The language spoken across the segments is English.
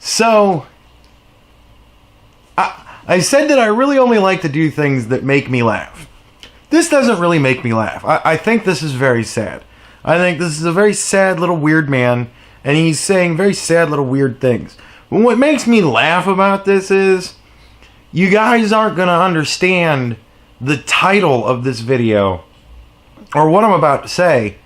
So, I said that I really only like to do things that make me laugh. This doesn't really make me laugh. I think this is very sad. I think this is a very sad little weird man, and he's saying very sad little weird things. But what makes me laugh about this is, you guys aren't going to understand the title of this video, or what I'm about to say,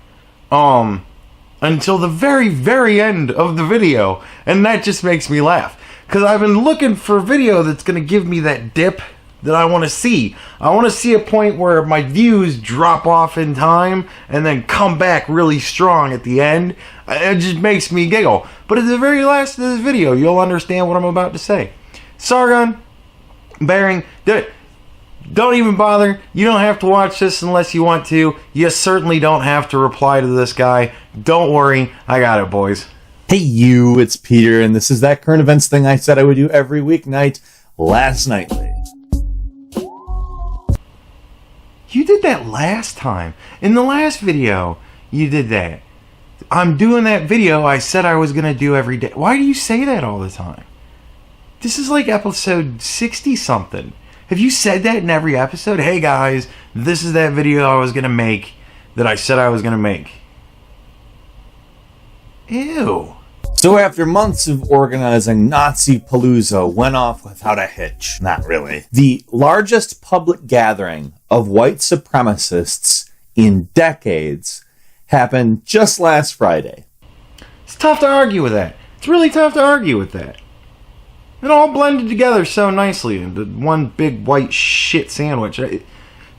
until the very, very end of the video. And that just makes me laugh. Because I've been looking for a video that's going to give me that dip that I want to see. I want to see a point where my views drop off in time and then come back really strong at the end. It just makes me giggle. But at the very last of this video, you'll understand what I'm about to say. Sargon, Bearing, don't even bother. You don't have to watch this unless you want to. You certainly don't have to reply to this guy. Don't worry, I got it, boys. Hey you, it's Peter, and this is that current events thing I said I would do every weeknight last nightly. You did that last time. In the last video, you did that. I'm doing that video I said I was going to do every day. Why do you say that all the time? This is like episode 60-something. Have you said that in every episode? Hey guys, this is that video I was going to make that I said I was going to make. Ew. So after months of organizing, Nazi Palooza went off without a hitch. Not really. The largest public gathering of white supremacists in decades happened just last Friday. It's tough to argue with that. It's really tough to argue with that. It all blended together so nicely into one big white shit sandwich. It's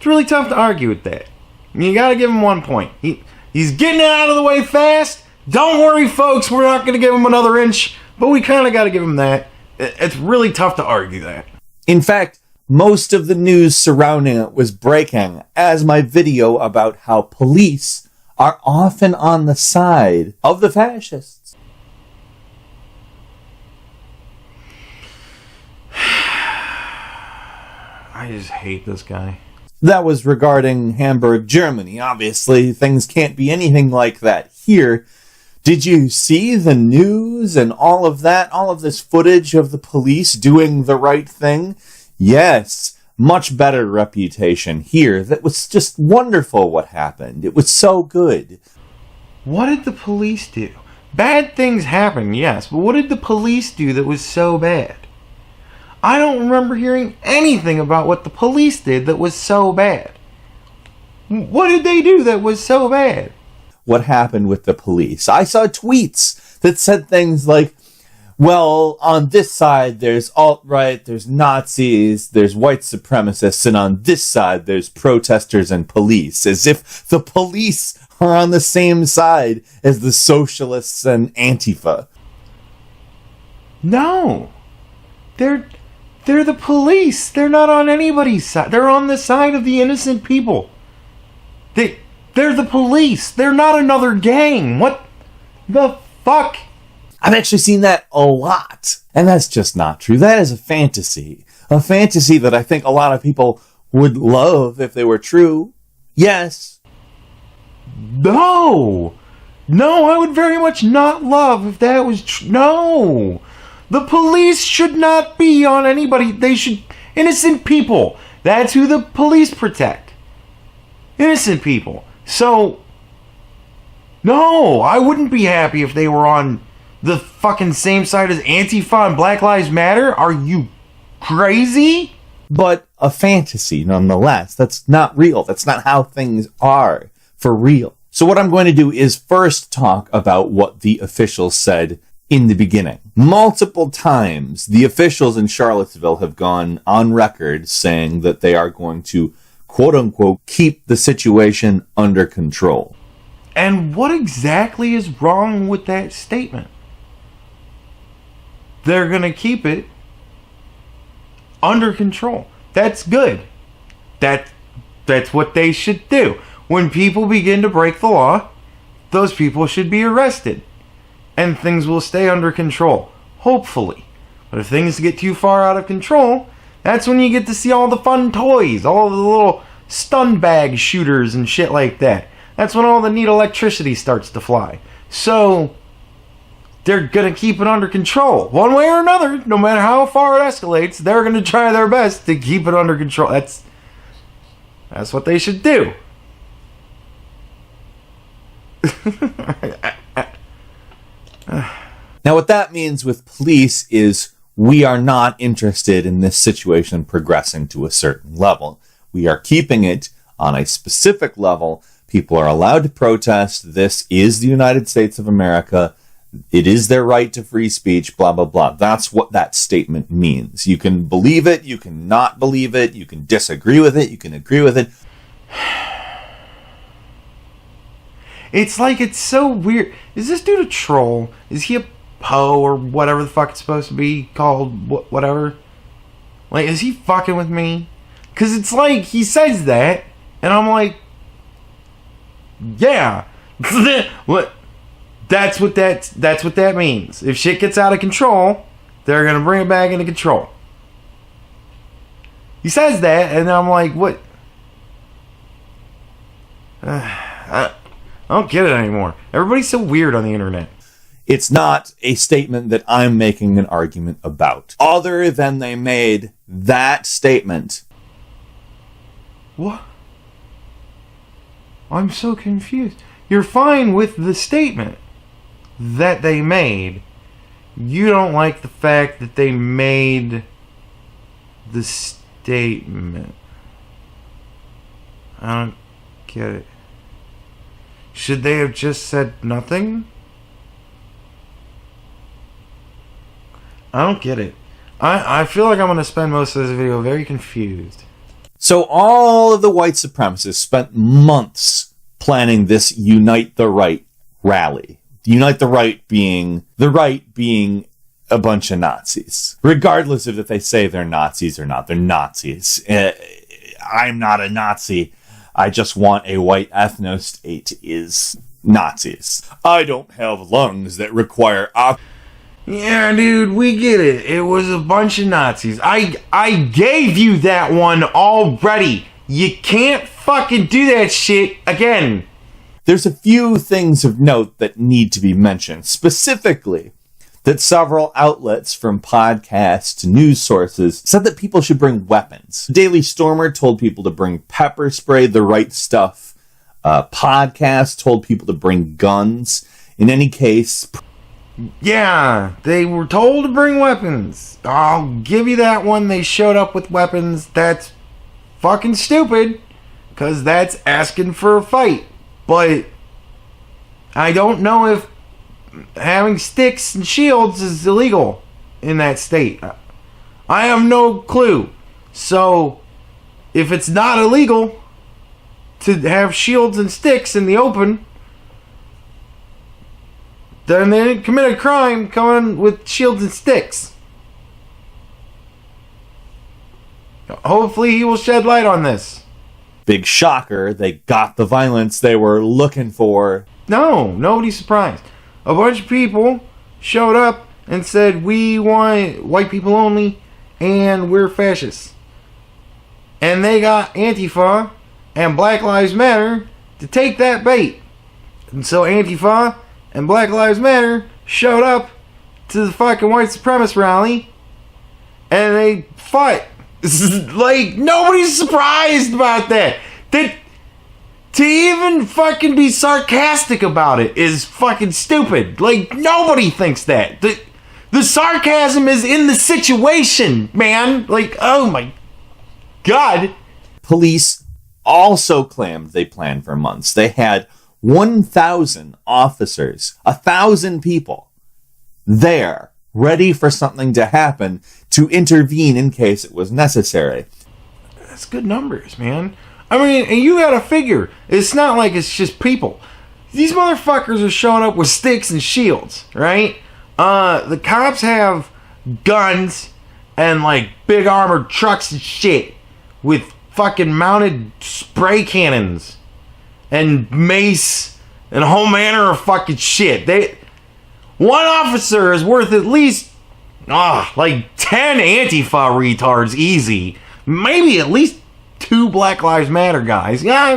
really tough to argue with that. You gotta give him 1 point. He's getting it out of the way fast. Don't worry, folks, we're not going to give him another inch, but we kind of got to give him that. It's really tough to argue that. In fact, most of the news surrounding it was breaking as my video about how police are often on the side of the fascists. I just hate this guy. That was regarding Hamburg, Germany. Obviously, things can't be anything like that here. Did you see the news and all of that? All of this footage of the police doing the right thing? Yes, much better reputation here. That was just wonderful what happened. It was so good. What did the police do? Bad things happen, yes, but what did the police do that was so bad? I don't remember hearing anything about what the police did that was so bad. What did they do that was so bad? What happened with the police? I saw tweets that said things like, well, on this side there's alt-right, there's Nazis, there's white supremacists, and on this side there's protesters and police, as if the police are on the same side as the socialists and Antifa. No. They're the police. They're not on anybody's side. They're on the side of the innocent people. They're the police. They're not another gang. What the fuck? I've actually seen that a lot. And that's just not true. That is a fantasy. A fantasy that I think a lot of people would love if they were true. Yes. No, I would very much not love if that was true. No. The police should not be on anybody. They should... Innocent people. That's who the police protect. Innocent people. So... No, I wouldn't be happy if they were on the fucking same side as Antifa and Black Lives Matter. Are you crazy? But a fantasy, nonetheless. That's not real. That's not how things are for real. So what I'm going to do is first talk about what the officials said in the beginning. Multiple times, the officials in Charlottesville have gone on record saying that they are going to, quote-unquote, keep the situation under control. And what exactly is wrong with that statement? They're going to keep it under control. That's good. That's what they should do. When people begin to break the law, those people should be arrested. And things will stay under control. Hopefully. But if things get too far out of control, that's when you get to see all the fun toys, all the little stun bag shooters and shit like that. That's when all the neat electricity starts to fly. So, they're going to keep it under control. One way or another, no matter how far it escalates, they're going to try their best to keep it under control. That's what they should do. Now, what that means with police is we are not interested in this situation progressing to a certain level. We are keeping it on a specific level. People are allowed to protest. This is the United States of America. It is their right to free speech, blah, blah, blah. That's what that statement means. You can believe it. You can not believe it. You can disagree with it. You can agree with it. It's like, it's so weird. Is this dude a troll? Is he a Poe or whatever the fuck it's supposed to be called? Whatever. Like, is he fucking with me? Because it's like, he says that, and I'm like, yeah. What? That's what that means. If shit gets out of control, they're gonna bring it back into control. He says that, and I'm like, what? I don't get it anymore. Everybody's so weird on the internet. It's not a statement that I'm making an argument about. Other than they made that statement. What? I'm so confused. You're fine with the statement that they made. You don't like the fact that they made the statement. I don't get it. Should they have just said nothing? I don't get it. I feel like I'm going to spend most of this video very confused. So all of the white supremacists spent months planning this Unite the Right rally. Unite the Right being a bunch of Nazis. Regardless of if they say they're Nazis or not, they're Nazis. I'm not a Nazi. I just want a white ethno-state is Nazis. I don't have lungs that require Yeah, dude, we get it. It was a bunch of Nazis. I gave you that one already. You can't fucking do that shit again. There's a few things of note that need to be mentioned. Specifically, that several outlets from podcasts to news sources said that people should bring weapons. Daily Stormer told people to bring pepper spray, the right stuff. Podcast told people to bring guns. In any case... Yeah, they were told to bring weapons. I'll give you that one. They showed up with weapons. That's fucking stupid, because that's asking for a fight. But I don't know if having sticks and shields is illegal in that state. I have no clue. So, if it's not illegal to have shields and sticks in the open, then they didn't commit a crime coming with shields and sticks. Hopefully he will shed light on this. Big shocker, they got the violence they were looking for. No, nobody's surprised. A bunch of people showed up and said, we want white people only, and we're fascists. And they got Antifa and Black Lives Matter to take that bait. And so Antifa and Black Lives Matter showed up to the fucking white supremacist rally, and they fought. Like, nobody's surprised about that. To even fucking be sarcastic about it is fucking stupid. Like, nobody thinks that. The sarcasm is in the situation, man. Like, oh my God. Police also claimed they planned for months. They had 1,000 officers, 1,000 people there, ready for something to happen to intervene in case it was necessary. That's good numbers, man. I mean, and you gotta figure, it's not like it's just people. These motherfuckers are showing up with sticks and shields, right? The cops have guns and, like, big armored trucks and shit with fucking mounted spray cannons and mace and a whole manner of fucking shit. One officer is worth at least, like 10 Antifa retards easy. Maybe at least 2 Black Lives Matter guys. Yeah,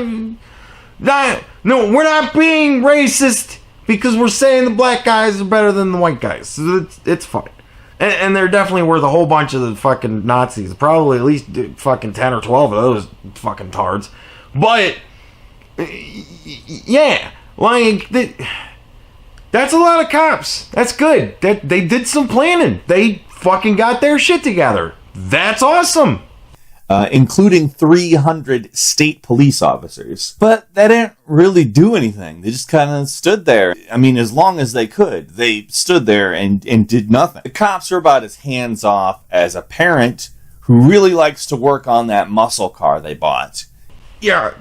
no, we're not being racist because we're saying the black guys are better than the white guys. So it's fine. And there definitely were the whole bunch of the fucking Nazis. Probably at least fucking 10 or 12 of those fucking tards. But, yeah, like, that's a lot of cops. That's good. They did some planning. They fucking got their shit together. That's awesome. Including 300 state police officers. But that didn't really do anything. They just kind of stood there. I mean, as long as they could. They stood there and did nothing. The cops are about as hands-off as a parent who really likes to work on that muscle car they bought. Yeah,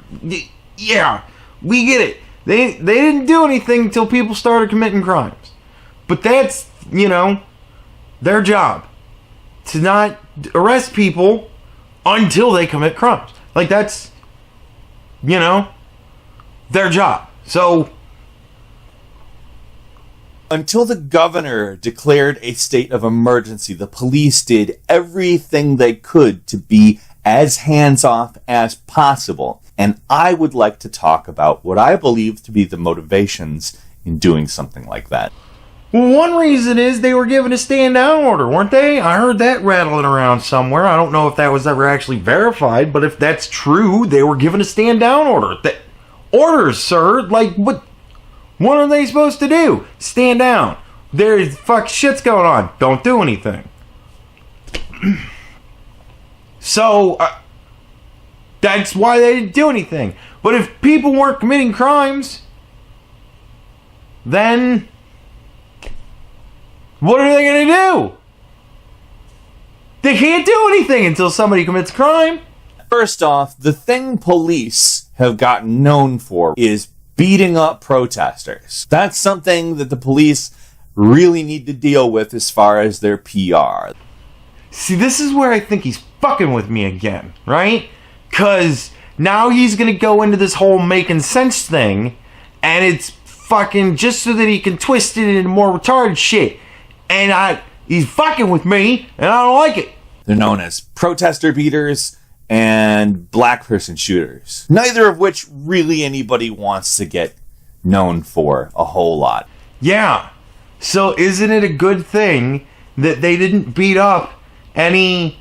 we get it. They didn't do anything until people started committing crimes. But that's, their job. To not arrest people until they commit crimes. Like, that's, their job. So, until the governor declared a state of emergency, the police did everything they could to be as hands-off as possible. And I would like to talk about what I believe to be the motivations in doing something like that. Well, one reason is they were given a stand-down order, weren't they? I heard that rattling around somewhere. I don't know if that was ever actually verified, but if that's true, they were given a stand-down order. Orders, sir? Like, what are they supposed to do? Stand down. There's shit's going on. Don't do anything. So, that's why they didn't do anything. But if people weren't committing crimes, then what are they going to do? They can't do anything until somebody commits a crime. First off, the thing police have gotten known for is beating up protesters. That's something that the police really need to deal with as far as their PR. See, this is where I think he's fucking with me again, right? Because now he's going to go into this whole making sense thing, and it's fucking just so that he can twist it into more retarded shit. And he's fucking with me, and I don't like it. They're known as protester beaters and black person shooters. Neither of which really anybody wants to get known for a whole lot. Yeah. So isn't it a good thing that they didn't beat up any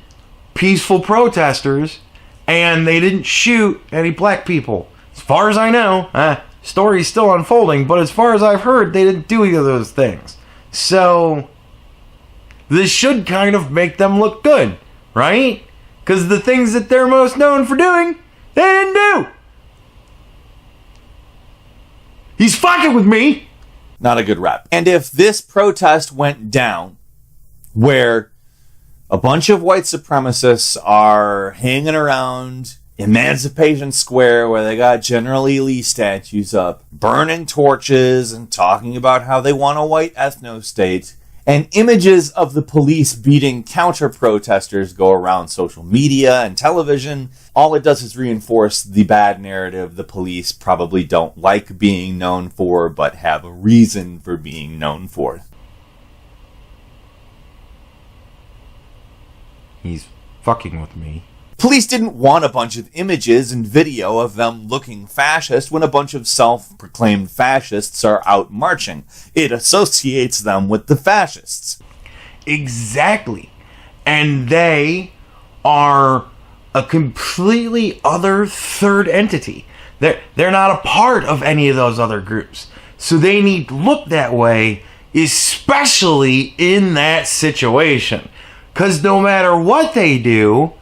peaceful protesters and they didn't shoot any black people? As far as I know, story's still unfolding, but as far as I've heard, they didn't do either of those things. So this should kind of make them look good, right? Because the things that they're most known for doing, they didn't do. He's fucking with me. Not a good rep. And if this protest went down, where a bunch of white supremacists are hanging around Emancipation Square, where they got General Lee statues up, burning torches and talking about how they want a white ethno-state, and images of the police beating counter-protesters go around social media and television, all it does is reinforce the bad narrative the police probably don't like being known for, but have a reason for being known for. He's fucking with me. Police didn't want a bunch of images and video of them looking fascist when a bunch of self-proclaimed fascists are out marching. It associates them with the fascists. Exactly. And they are a completely other third entity. They're not a part of any of those other groups. So they need to look that way, especially in that situation. Because no matter what they do,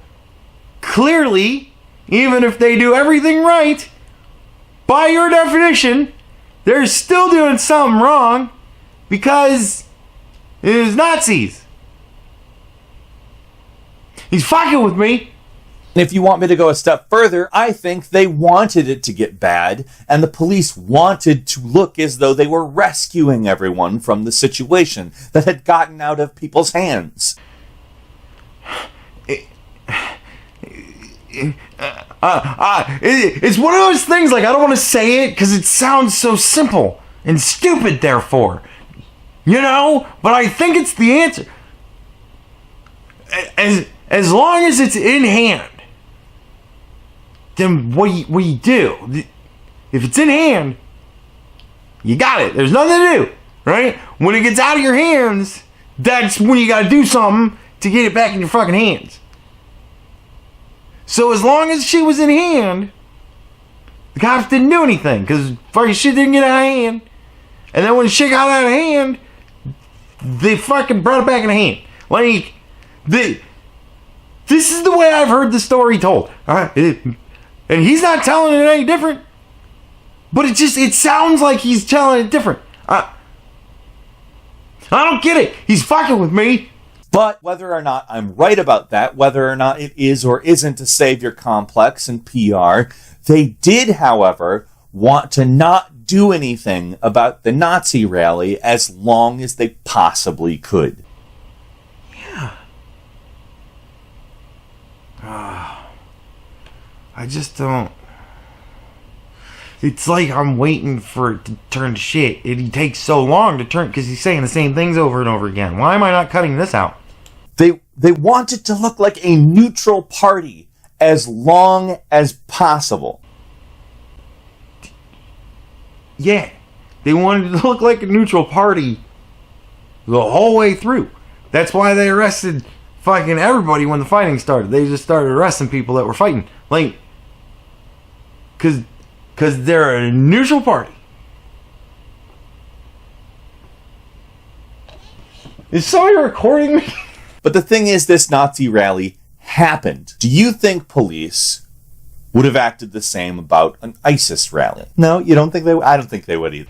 clearly, even if they do everything right, by your definition, they're still doing something wrong because it was Nazis. He's fucking with me. And if you want me to go a step further, I think they wanted it to get bad, and the police wanted to look as though they were rescuing everyone from the situation that had gotten out of people's hands. It's one of those things, like, I don't want to say it because it sounds so simple and stupid, therefore. But I think it's the answer. As long as it's in hand, then what you do, if it's in hand, You got it. There's nothing to do, right? When it gets out of your hands, that's when you got to do something to get it back in your fucking hands. So as long as she was in hand, the cops didn't do anything because fucking shit didn't get out of hand. And then when shit got out of hand, they fucking brought it back in hand. Like, this is the way I've heard the story told. And he's not telling it any different. But it sounds like he's telling it different. I don't get it. He's fucking with me. But whether or not I'm right about that, whether or not it is or isn't a savior complex and PR, they did, however, want to not do anything about the Nazi rally as long as they possibly could. Yeah. I just don't. It's like I'm waiting for it to turn to shit. It takes so long to turn because he's saying the same things over and over again. Why am I not cutting this out? They want it to look like a neutral party as long as possible. Yeah, they wanted it to look like a neutral party the whole way through. That's why they arrested fucking everybody when the fighting started. They just started arresting people that were fighting. Like, because they're a neutral party. Is somebody recording me? But the thing is, this Nazi rally happened. Do you think police would have acted the same about an ISIS rally? No, you don't think they would? I don't think they would either.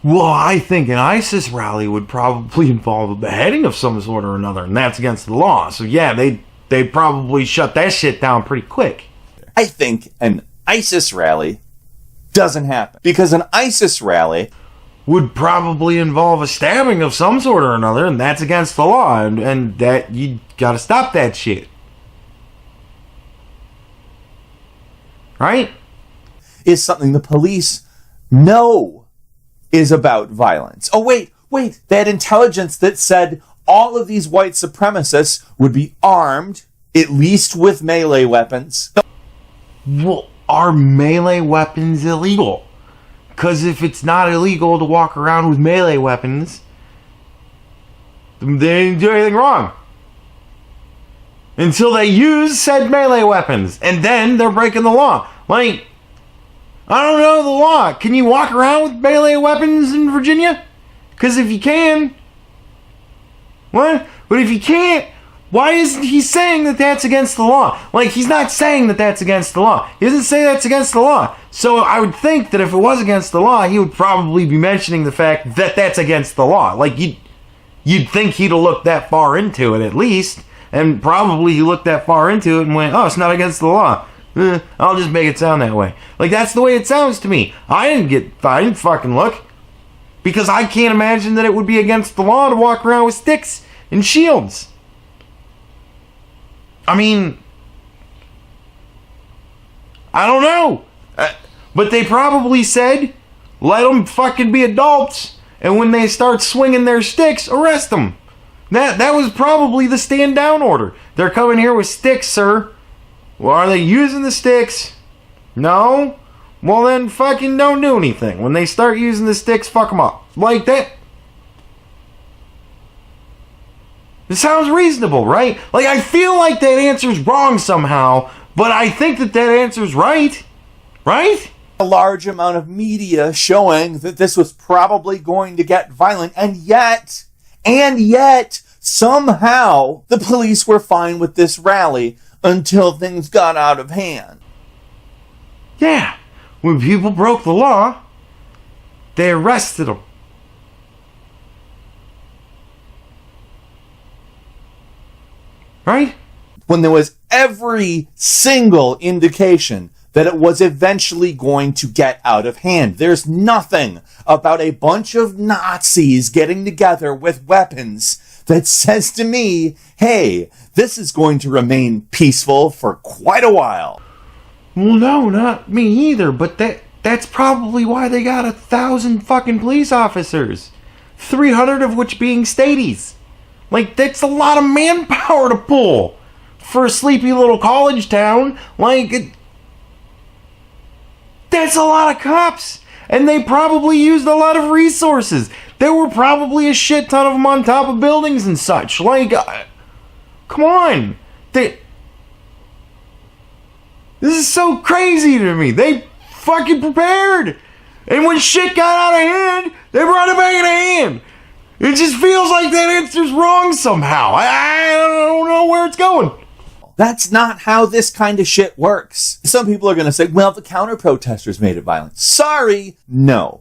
Well, I think an ISIS rally would probably involve a beheading of some sort or another, and that's against the law. So yeah, they'd probably shut that shit down pretty quick. I think an ISIS rally doesn't happen. Because an ISIS rally would probably involve a stabbing of some sort or another, and that's against the law, and that you gotta stop that shit. Right? Is something the police know is about violence. Oh, wait, that intelligence that said all of these white supremacists would be armed, at least with melee weapons. Well, are melee weapons illegal? Because if it's not illegal to walk around with melee weapons, they didn't do anything wrong. Until they use said melee weapons. And then they're breaking the law. Like, I don't know the law. Can you walk around with melee weapons in Virginia? Because if you can... What? But if you can't, why isn't he saying that that's against the law? Like, he's not saying that that's against the law. He doesn't say that's against the law. So I would think that if it was against the law, he would probably be mentioning the fact that that's against the law. Like, you'd think he'd have looked that far into it at least. And probably he looked that far into it and went, oh, it's not against the law. I'll just make it sound that way. Like, that's the way it sounds to me. I didn't fucking look. Because I can't imagine that it would be against the law to walk around with sticks and shields. I mean, I don't know. But they probably said, let them fucking be adults. And when they start swinging their sticks, arrest them. That was probably the stand down order. They're coming here with sticks, sir. Well, are they using the sticks? No? Well, then fucking don't do anything. When they start using the sticks, fuck them up. Like that. It sounds reasonable, right? Like, I feel like that answer's wrong somehow, but I think that answer's right. Right? A large amount of media showing that this was probably going to get violent, and yet, somehow, the police were fine with this rally until things got out of hand. Yeah. When people broke the law, they arrested them. Right? When there was every single indication that it was eventually going to get out of hand. There's nothing about a bunch of Nazis getting together with weapons that says to me, hey, this is going to remain peaceful for quite a while. Well, no, not me either, but that's probably why they got 1,000 fucking police officers. 300 of which being stadies. Like, that's a lot of manpower to pull for a sleepy little college town. Like, that's a lot of cops. And they probably used a lot of resources. There were probably a shit ton of them on top of buildings and such. Like, come on. This is so crazy to me. They fucking prepared. And when shit got out of hand, they brought it back in hand. It just feels like that answer's wrong somehow. I don't know where it's going. That's not how this kind of shit works. Some people are going to say, well, the counter-protesters made it violent. Sorry, no.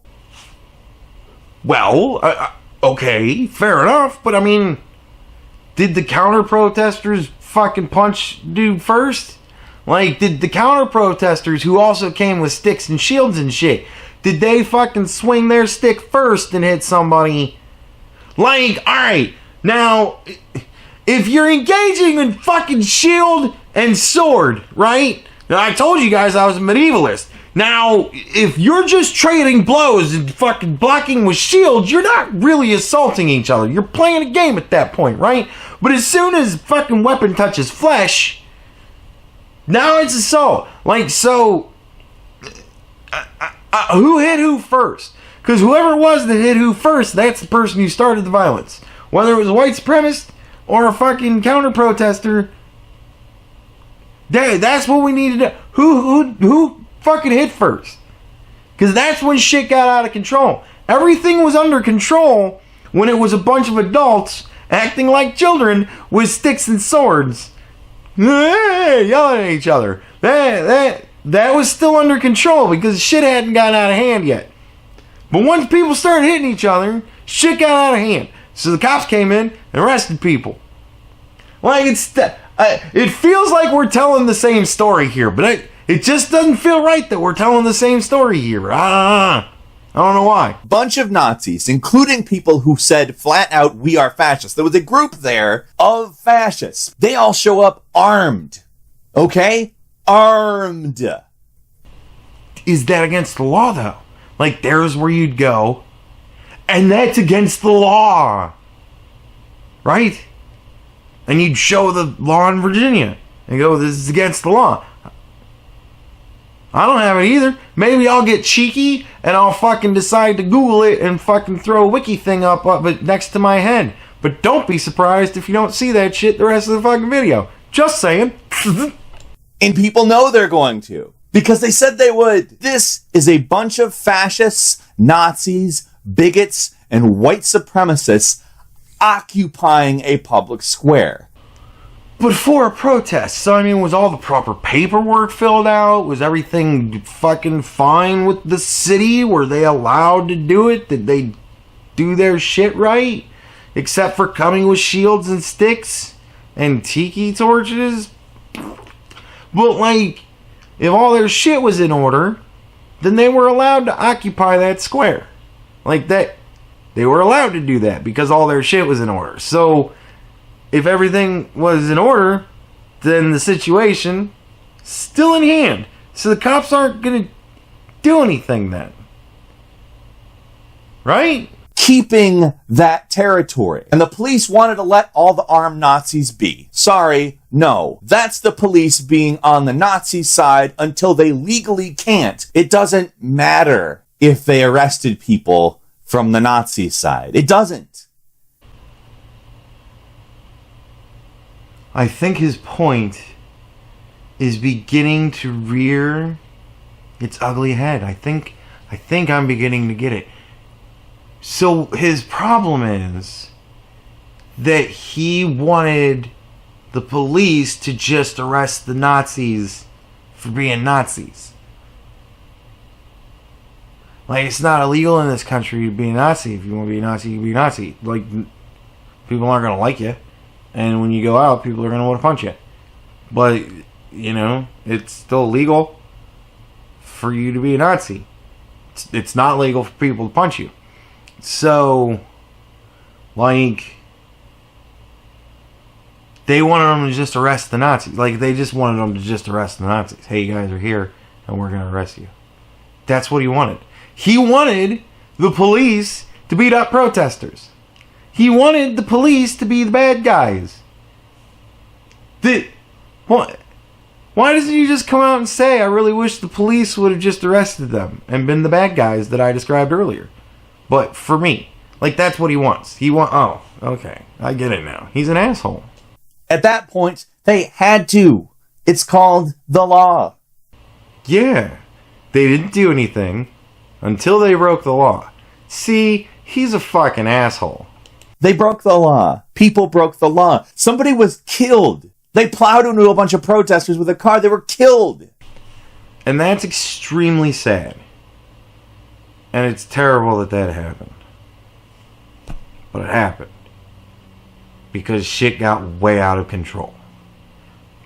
Well, okay, fair enough, but I mean, did the counter-protesters fucking punch dude first? Like, did the counter-protesters, who also came with sticks and shields and shit, did they fucking swing their stick first and hit somebody? Like, alright, now, if you're engaging in fucking shield and sword, right? Now, I told you guys I was a medievalist. Now, if you're just trading blows and fucking blocking with shields, you're not really assaulting each other. You're playing a game at that point, right? But as soon as fucking weapon touches flesh, now it's assault. Like, so, who hit who first? Because whoever it was that hit who first, that's the person who started the violence. Whether it was a white supremacist or a fucking counter-protester, that's what we need to do. Who fucking hit first? Because that's when shit got out of control. Everything was under control when it was a bunch of adults acting like children with sticks and swords, yelling at each other. That was still under control because shit hadn't gotten out of hand yet. But once people started hitting each other, shit got out of hand. So the cops came in and arrested people. Like, it feels like we're telling the same story here, but it just doesn't feel right that we're telling the same story here. I don't know why. Bunch of Nazis, including people who said flat out, we are fascists. There was a group there of fascists. They all show up armed. Okay? Armed. Is that against the law, though? Like, there's where you'd go, and that's against the law. Right? And you'd show the law in Virginia and go, this is against the law. I don't have it either. Maybe I'll get cheeky and I'll fucking decide to Google it and fucking throw a wiki thing up it next to my head. But don't be surprised if you don't see that shit the rest of the fucking video. Just saying. And people know they're going to, because they said they would. This is a bunch of fascists, Nazis, bigots, and white supremacists occupying a public square. But for a protest, so I mean, was all the proper paperwork filled out? Was everything fucking fine with the city? Were they allowed to do it? Did they do their shit right? Except for coming with shields and sticks and tiki torches? But like, if all their shit was in order, then they were allowed to occupy that square. Like that, they were allowed to do that because all their shit was in order. So, if everything was in order, then the situation still in hand. So the cops aren't going to do anything then. Right? Keeping that territory. And the police wanted to let all the armed Nazis be. Sorry, no. That's the police being on the Nazi side until they legally can't. It doesn't matter if they arrested people from the Nazi side. It doesn't. I think his point is beginning to rear its ugly head. I think I'm beginning to get it. So his problem is that he wanted the police to just arrest the Nazis for being Nazis. Like, it's not illegal in this country to be a Nazi. If you want to be a Nazi, you can be a Nazi. Like, people aren't going to like you. And when you go out, people are going to want to punch you. But, you know, it's still legal for you to be a Nazi. It's not legal for people to punch you. So, like, they wanted them to just arrest the Nazis. Like, they just wanted them to just arrest the Nazis. Hey, you guys are here, and we're going to arrest you. That's what he wanted. He wanted the police to beat up protesters. He wanted the police to be the bad guys. What? Why doesn't he just come out and say, I really wish the police would have just arrested them and been the bad guys that I described earlier? But for me, like, that's what he wants. Oh, okay, I get it now. He's an asshole. At that point, they had to. It's called the law. Yeah, they didn't do anything until they broke the law. See, he's a fucking asshole. They broke the law. People broke the law. Somebody was killed. They plowed into a bunch of protesters with a car. They were killed. And that's extremely sad. And it's terrible that that happened. But it happened. Because shit got way out of control.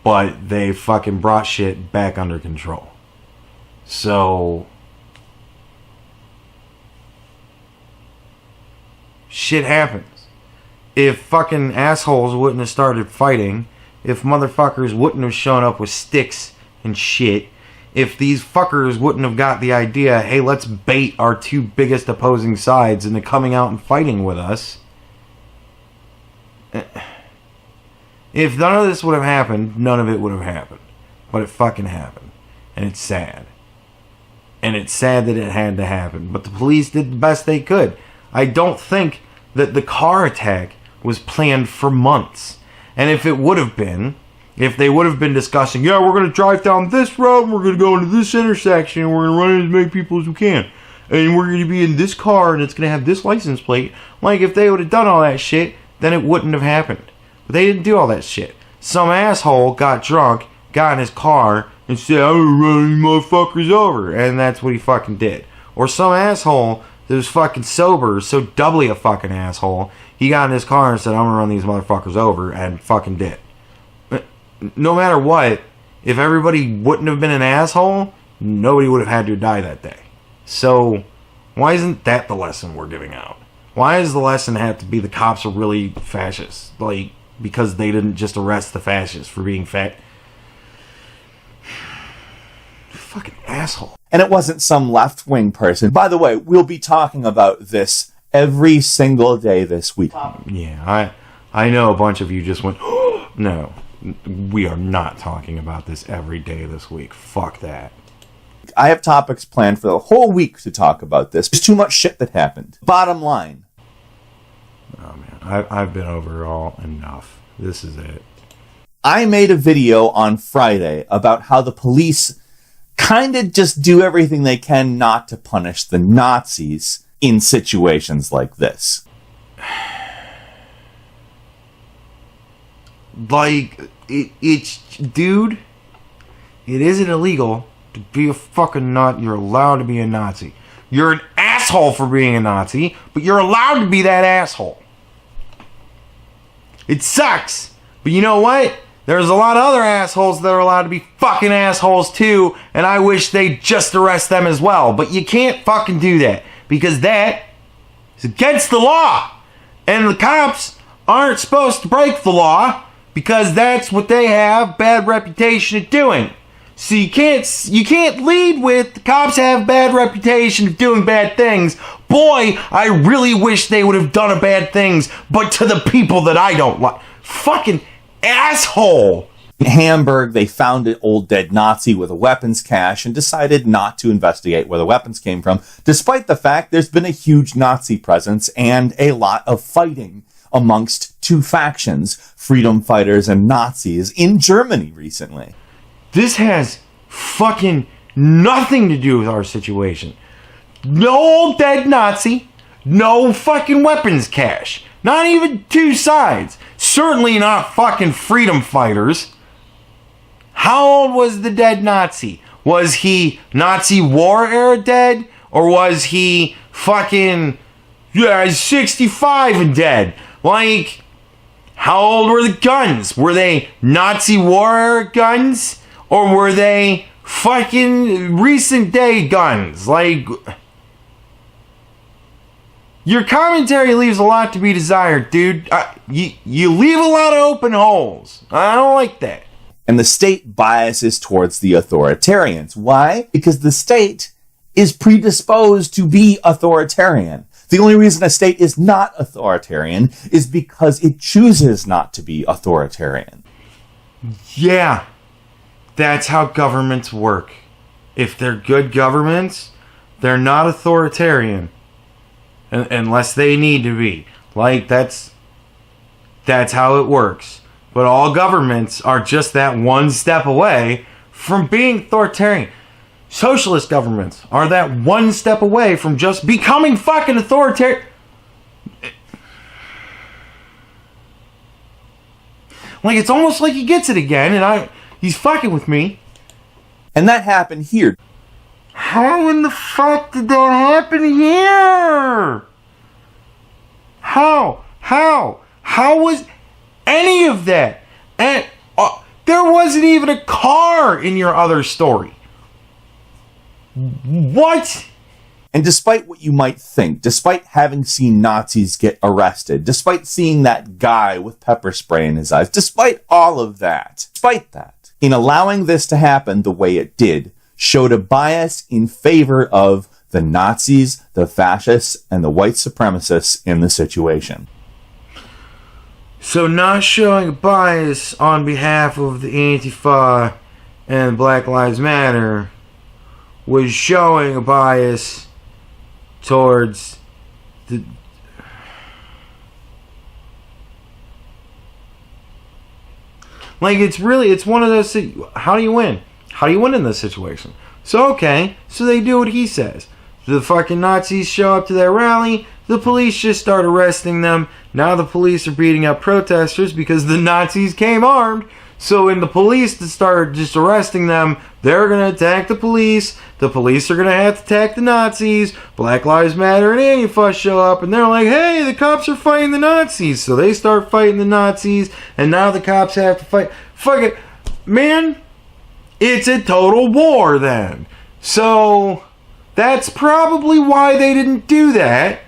But they fucking brought shit back under control. So shit happens. If fucking assholes wouldn't have started fighting, if motherfuckers wouldn't have shown up with sticks and shit, if these fuckers wouldn't have got the idea, hey, let's bait our two biggest opposing sides into coming out and fighting with us. If none of this would have happened, none of it would have happened. But it fucking happened. And it's sad. And it's sad that it had to happen. But the police did the best they could. I don't think that the car attack was planned for months. And if it would have been, if they would have been discussing, yeah, we're going to drive down this road, and we're going to go into this intersection, and we're going to run into as many people as we can. And we're going to be in this car, and it's going to have this license plate. Like, if they would have done all that shit, then it wouldn't have happened. But they didn't do all that shit. Some asshole got drunk, got in his car, and said, I'm going to run these motherfuckers over. And that's what he fucking did. Or some asshole that was fucking sober, so doubly a fucking asshole, he got in his car and said, I'm going to run these motherfuckers over, and fucking did. No matter what, if everybody wouldn't have been an asshole, nobody would have had to die that day. So, why isn't that the lesson we're giving out? Why does the lesson have to be the cops are really fascists? Like, because they didn't just arrest the fascists for being fat. Fucking asshole. And it wasn't some left-wing person. By the way, we'll be talking about this every single day this week. Yeah, I know a bunch of you just went, oh, no, we are not talking about this every day this week. Fuck that. I have topics planned for the whole week to talk about this. There's too much shit that happened. Bottom line. Oh, man, I've been over all enough. This is it. I made a video on Friday about how the police kind of just do everything they can not to punish the Nazis in situations like this. Like, it's, dude, it isn't illegal to be a fucking nut. You're allowed to be a Nazi. You're an asshole for being a Nazi, but you're allowed to be that asshole. It sucks, but you know what? There's a lot of other assholes that are allowed to be fucking assholes too, and I wish they'd just arrest them as well. But you can't fucking do that, because that is against the law. And the cops aren't supposed to break the law, because that's what they have bad reputation at doing. So you can't lead with the cops have bad reputation of doing bad things. Boy, I really wish they would have done a bad things, but to the people that I don't like. Fucking asshole. In Hamburg, they found an old dead Nazi with a weapons cache and decided not to investigate where the weapons came from, despite the fact there's been a huge Nazi presence and a lot of fighting amongst two factions, freedom fighters and Nazis, in Germany recently. This has fucking nothing to do with our situation. No old dead Nazi, no fucking weapons cache. Not even two sides. Certainly not fucking freedom fighters. How old was the dead Nazi? Was he Nazi war era dead? Or was he fucking, yeah, he's 65 and dead? Like, how old were the guns? Were they Nazi war era guns? Or were they fucking recent day guns? Like, your commentary leaves a lot to be desired, dude. You leave a lot of open holes. I don't like that. And the state biases towards the authoritarians. Why? Because the state is predisposed to be authoritarian. The only reason a state is not authoritarian is because it chooses not to be authoritarian. Yeah. That's how governments work. If they're good governments, they're not authoritarian. Unless they need to be. Like, that's how it works. But all governments are just that one step away from being authoritarian. Socialist governments are that one step away from just becoming fucking authoritarian. Like, it's almost like he gets it again, and he's fucking with me. And that happened here. How in the fuck did that happen here? How was any of that? And there wasn't even a car in your other story. What? And despite what you might think, despite having seen Nazis get arrested, despite seeing that guy with pepper spray in his eyes, despite all of that, in allowing this to happen the way it did, showed a bias in favor of the Nazis, the fascists, and the white supremacists in the situation. So not showing a bias on behalf of the Antifa and Black Lives Matter was showing a bias towards the... Like, it's one of those... How do you win? How do you win in this situation? So, okay, so they do what he says. The fucking Nazis show up to their rally. The police just start arresting them. Now the police are beating up protesters because the Nazis came armed. So when the police start just arresting them, they're going to attack the police. The police are going to have to attack the Nazis. Black Lives Matter and Antifa show up and they're like, hey, the cops are fighting the Nazis. So they start fighting the Nazis and now the cops have to fight. Fuck it. Man, it's a total war then. So that's probably why they didn't do that.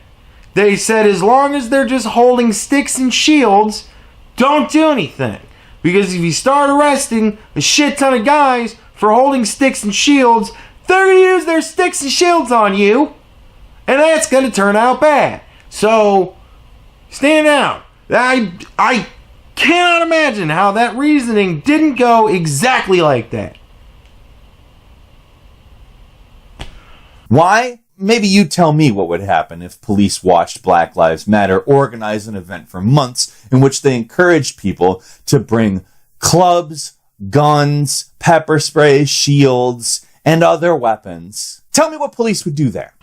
They said as long as they're just holding sticks and shields, don't do anything. Because if you start arresting a shit ton of guys for holding sticks and shields, they're going to use their sticks and shields on you. And that's going to turn out bad. So, stand out. I cannot imagine how that reasoning didn't go exactly like that. Why? Maybe you tell me what would happen if police watched Black Lives Matter organize an event for months in which they encouraged people to bring clubs, guns, pepper spray, shields, and other weapons. Tell me what police would do there.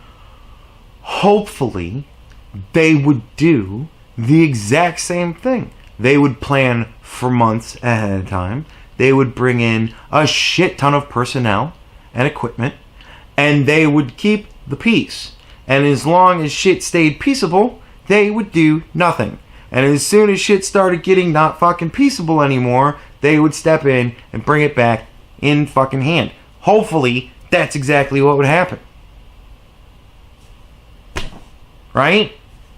Hopefully, they would do the exact same thing. They would plan for months ahead of time. They would bring in a shit ton of personnel and equipment, and they would keep the peace. And as long as shit stayed peaceable, they would do nothing. And as soon as shit started getting not fucking peaceable anymore, they would step in and bring it back in fucking hand. Hopefully, that's exactly what would happen. Right?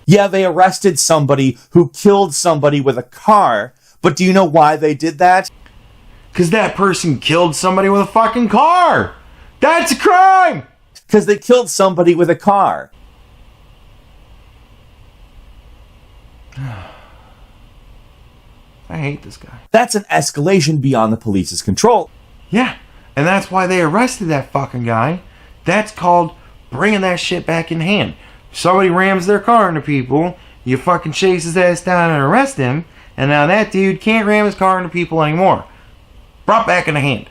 Yeah, they arrested somebody who killed somebody with a car, but do you know why they did that? Because that person killed somebody with a fucking car! That's a crime! Because they killed somebody with a car. I hate this guy. That's an escalation beyond the police's control. Yeah, and that's why they arrested that fucking guy. That's called bringing that shit back in hand. Somebody rams their car into people, you fucking chase his ass down and arrest him, and now that dude can't ram his car into people anymore. Brought back in the hand.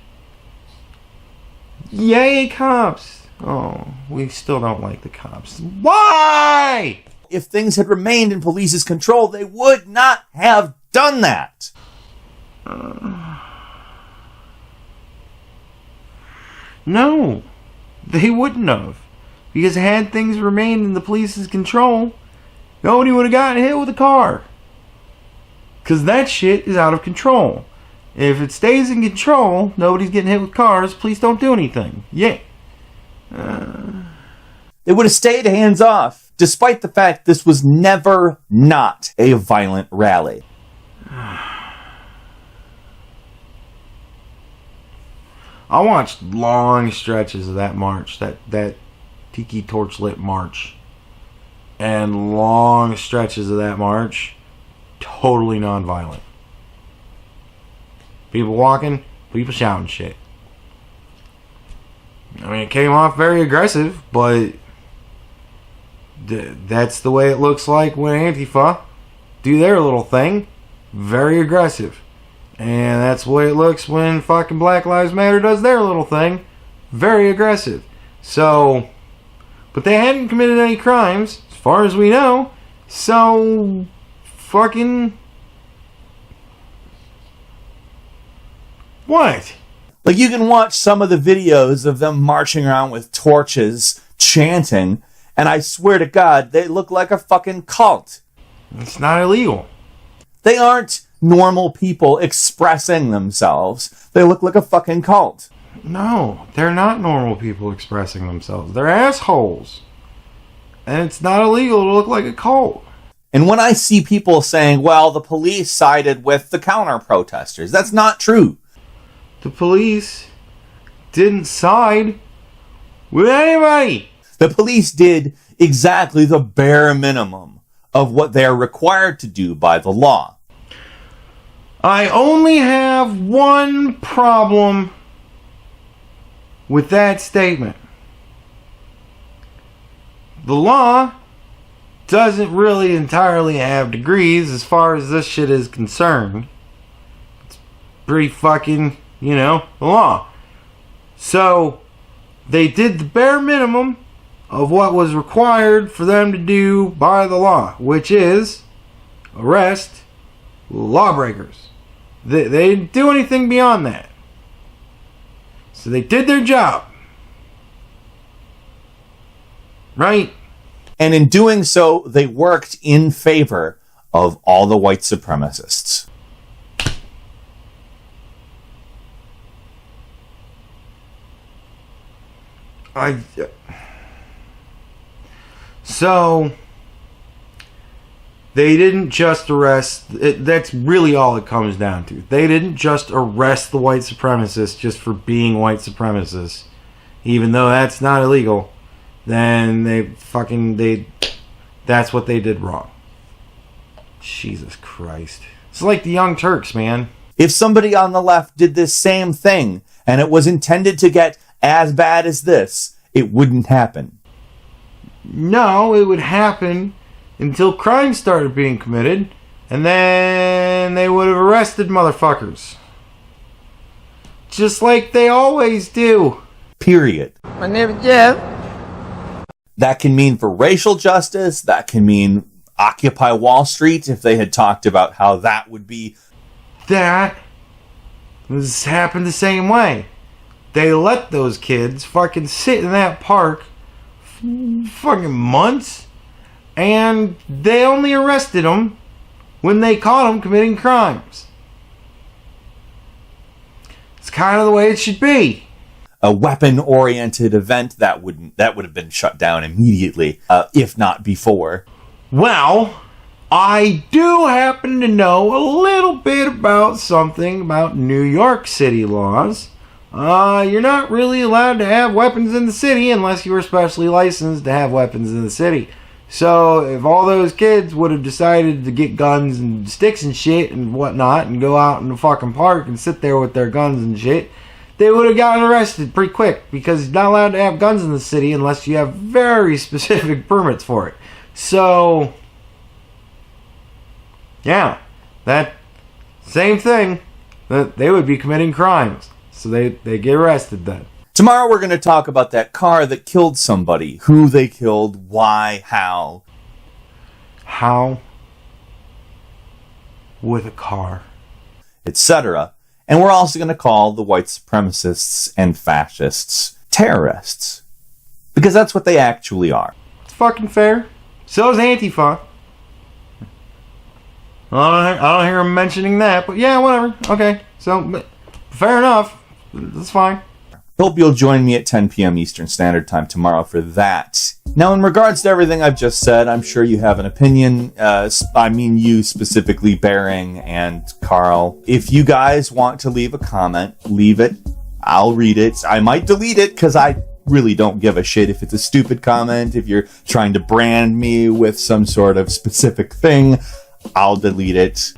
Yay, cops! Oh, we still don't like the cops. Why? If things had remained in police's control, they would not have done that. No, they wouldn't have. Because had things remained in the police's control, nobody would have gotten hit with a car. Because that shit is out of control. If it stays in control, nobody's getting hit with cars, police don't do anything. Yeah. They would have stayed hands off, despite the fact this was never not a violent rally. I watched long stretches of that march, that Tiki Torchlit march. And long stretches of that march, totally nonviolent. People walking, people shouting shit. I mean, it came off very aggressive, but that's the way it looks like when Antifa do their little thing. Very aggressive. And that's the way it looks when fucking Black Lives Matter does their little thing. Very aggressive. So, but they hadn't committed any crimes, as far as we know. So, fucking... What? Like, you can watch some of the videos of them marching around with torches, chanting, and I swear to God, they look like a fucking cult. It's not illegal. They aren't normal people expressing themselves. They look like a fucking cult. No, they're not normal people expressing themselves. They're assholes. And it's not illegal to look like a cult. And when I see people saying, well, the police sided with the counter-protesters, that's not true. The police didn't side with anybody. The police did exactly the bare minimum of what they're required to do by the law. I only have one problem with that statement. The law doesn't really entirely have degrees as far as this shit is concerned. It's pretty fucking, the law. So, they did the bare minimum of what was required for them to do by the law, which is arrest lawbreakers. They didn't do anything beyond that. So they did their job. Right? And in doing so, they worked in favor of all the white supremacists. So, they didn't just arrest... That's really all it comes down to. They didn't just arrest the white supremacists just for being white supremacists. Even though that's not illegal. Then that's what they did wrong. Jesus Christ. It's like the Young Turks, man. If somebody on the left did this same thing, and it was intended to get as bad as this, it wouldn't happen. No, it would happen until crimes started being committed, and then they would have arrested motherfuckers. Just like they always do. Period. My name is Jeff. That can mean for racial justice, that can mean Occupy Wall Street, if they had talked about how that would be. That was happened the same way. They let those kids fucking sit in that park fucking months, and they only arrested them when they caught them committing crimes. It's kind of the way it should be. A weapon-oriented event that would have been shut down immediately, if not before. Well, I do happen to know a little bit about something about New York City laws. You're not really allowed to have weapons in the city unless you are specially licensed to have weapons in the city. So if all those kids would have decided to get guns and sticks and shit and whatnot and go out in the fucking park and sit there with their guns and shit, they would have gotten arrested pretty quick, because you're not allowed to have guns in the city unless you have very specific permits for it. So, yeah, that same thing, that they would be committing crimes. So they get arrested then. Tomorrow we're going to talk about that car that killed somebody, who they killed, why, how. How? With a car. Etc. And we're also going to call the white supremacists and fascists terrorists. Because that's what they actually are. It's fucking fair. So is Antifa. I don't hear him mentioning that, but yeah, whatever. Okay, so fair enough. That's fine. Hope you'll join me at 10 p.m. Eastern Standard Time tomorrow for that. Now, in regards to everything I've just said, I'm sure you have an opinion. I mean you specifically, Bearing and Carl. If you guys want to leave a comment, leave it. I'll read it. I might delete it because I really don't give a shit if it's a stupid comment. If you're trying to brand me with some sort of specific thing, I'll delete it.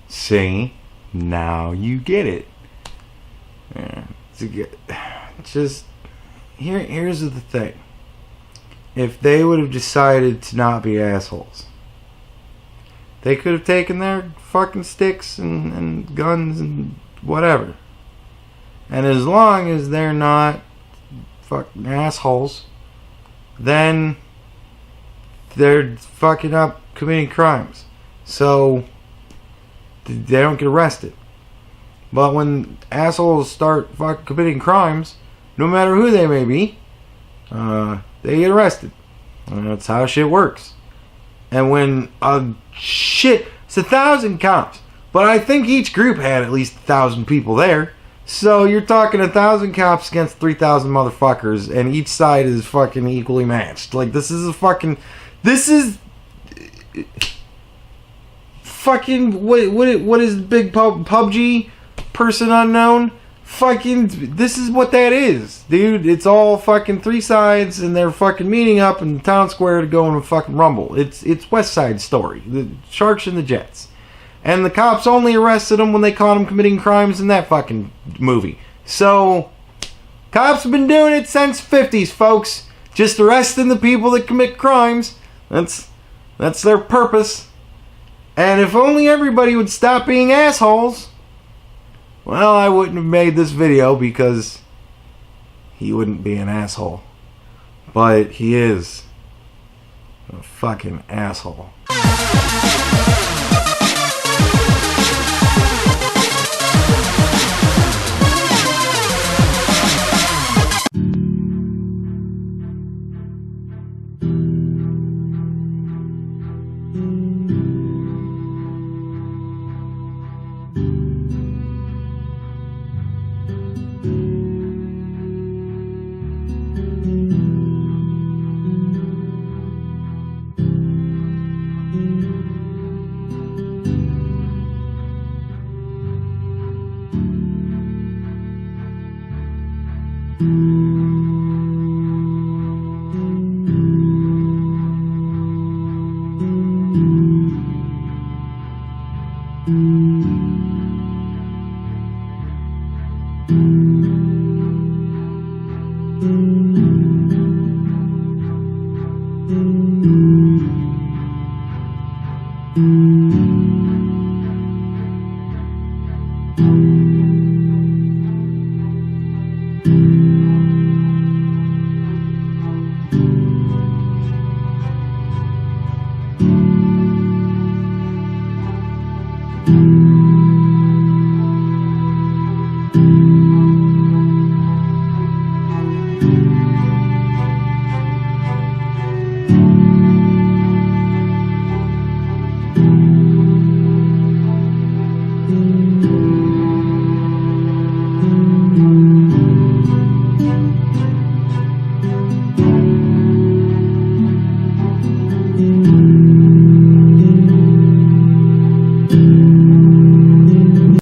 See? Now you get it. Yeah. Just here's the thing. If they would have decided to not be assholes, they could have taken their fucking sticks and guns and whatever. And as long as they're not fucking assholes, then they're fucking up committing crimes. So they don't get arrested. But when assholes start fucking committing crimes, no matter who they may be, they get arrested. And that's how shit works. And when it's 1,000 cops, but I think each group had at least 1,000 people there. So you're talking 1,000 cops against 3,000 motherfuckers, and each side is fucking equally matched. Like, this is fucking what is big PUBG person unknown? Fucking, this is what that is, dude. It's all fucking three sides, and they're fucking meeting up in the town square to go in a fucking rumble. It's West Side Story, the Sharks and the Jets. And the cops only arrested them when they caught them committing crimes in that fucking movie. So, cops have been doing it since 50s, folks. Just arresting the people that commit crimes. That's their purpose. And if only everybody would stop being assholes, well, I wouldn't have made this video because he wouldn't be an asshole. But he is a fucking asshole. you.